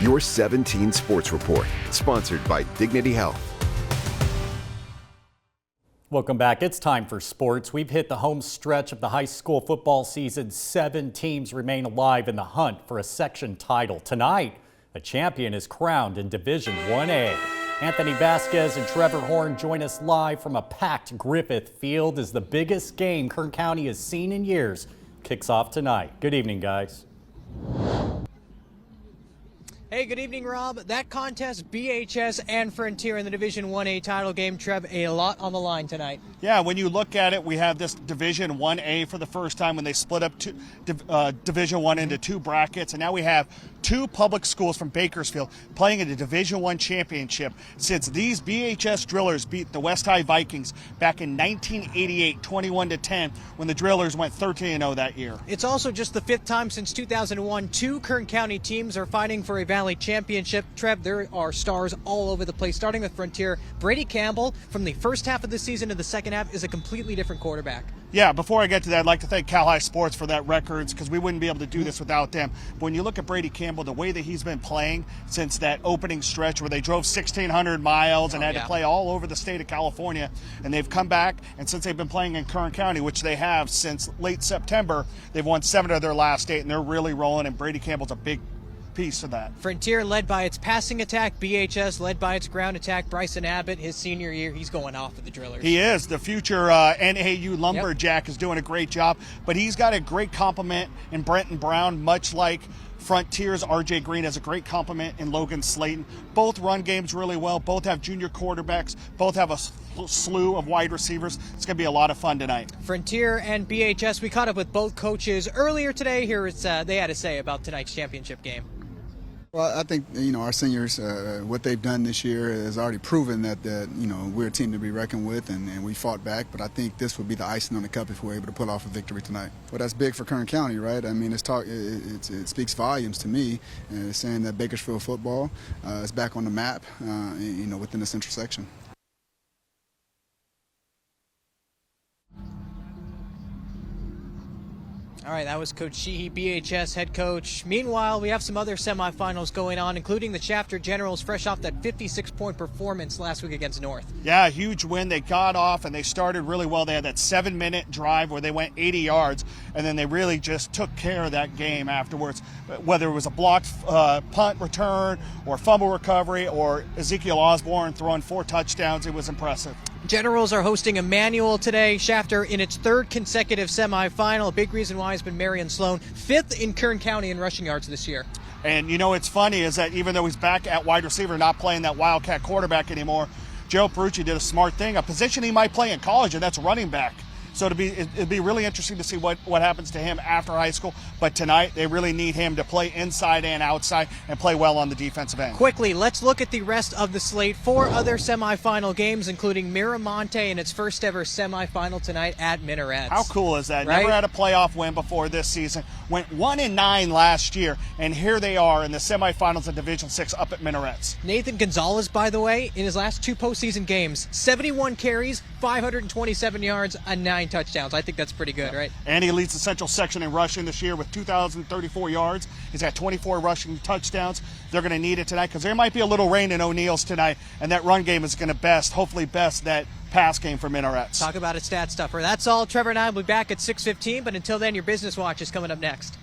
Your 17 Sports Report, sponsored by Dignity Health. Welcome back. It's time for sports. We've hit the home stretch of the high school football season. 7 teams remain alive in the hunt for a section title. Tonight, a champion is crowned in Division 1A. Anthony Vasquez and Trevor Horn join us live from a packed Griffith Field as the biggest game Kern County has seen in years kicks off tonight. Good evening, guys. Hey, good evening, Rob. That contest, BHS and Frontier in the Division 1A title game. Trev, a lot on the line tonight. Yeah, when you look at it, we have this Division 1A for the first time when they split up Division 1 into 2 brackets. And now we have 2 public schools from Bakersfield playing in the Division 1 championship since these BHS Drillers beat the West High Vikings back in 1988, 21-10, when the Drillers went 13-0 that year. It's also just the 5th time since 2001 2 Kern County teams are fighting for a Valley Championship. Trev, there are stars all over the place, starting with Frontier. Brady Campbell, from the first half of the season to the second half, is a completely different quarterback. Yeah, before I get to that, I'd like to thank Cal High Sports for that records, because we wouldn't be able to do this without them. But when you look at Brady Campbell, the way that he's been playing since that opening stretch where they drove 1,600 miles and had to play all over the state of California, and they've come back, and since they've been playing in Kern County, which they have since late September, they've won 7 of their last 8, and they're really rolling, and Brady Campbell's a big piece of that. Frontier led by its passing attack, BHS led by its ground attack. Bryson Abbott, his senior year, he's going off with the Drillers. He is. The future NAU Lumberjack is doing a great job, but he's got a great complement in Brenton Brown, much like Frontier's RJ Green has a great complement in Logan Slayton. Both run games really well. Both have junior quarterbacks. Both have a slew of wide receivers. It's going to be a lot of fun tonight. Frontier and BHS, we caught up with both coaches earlier today. Here it's they had to say about tonight's championship game. Well, I think, our seniors, what they've done this year has already proven that, we're a team to be reckoned with, and we fought back. But I think this would be the icing on the cup if we're able to pull off a victory tonight. Well, that's big for Kern County, right? I mean, it speaks volumes to me, saying that Bakersfield football is back on the map, within this intersection. All right, that was Coach Sheehy, BHS head coach. Meanwhile, we have some other semifinals going on, including the Shafter Generals, fresh off that 56-point performance last week against North. Yeah, a huge win. They got off, and they started really well. They had that 7-minute drive where they went 80 yards, and then they really just took care of that game afterwards. Whether it was a blocked punt return or fumble recovery or Ezekiel Osborne throwing 4 touchdowns, it was impressive. Generals are hosting Emmanuel today. Shafter in its 3rd consecutive semifinal. A big reason why has been Marion Sloan, 5th in Kern County in rushing yards this year. And it's funny is that even though he's back at wide receiver, not playing that Wildcat quarterback anymore, Joe Perucci did a smart thing, a position he might play in college, and that's running back. So it'd be really interesting to see what happens to him after high school. But tonight, they really need him to play inside and outside and play well on the defensive end. Quickly, let's look at the rest of the slate. 4 other semifinal games, including Miramonte in its first ever semifinal tonight at Minarets. How cool is that? Right? Never had a playoff win before this season. Went 1-9 last year, and here they are in the semifinals of Division 6 up at Minarets. Nathan Gonzalez, by the way, in his last 2 postseason games, 71 carries, 527 yards, and 9 touchdowns. I think that's pretty good, right? And he leads the Central section in rushing this year with 2,034 yards. He's got 24 rushing touchdowns. They're going to need it tonight because there might be a little rain in O'Neill's tonight, and that run game is going to hopefully best that pass game for Minarets. Talk about a stat stuffer. That's all. Trevor and I will be back at 6:15, but until then, your Business Watch is coming up next.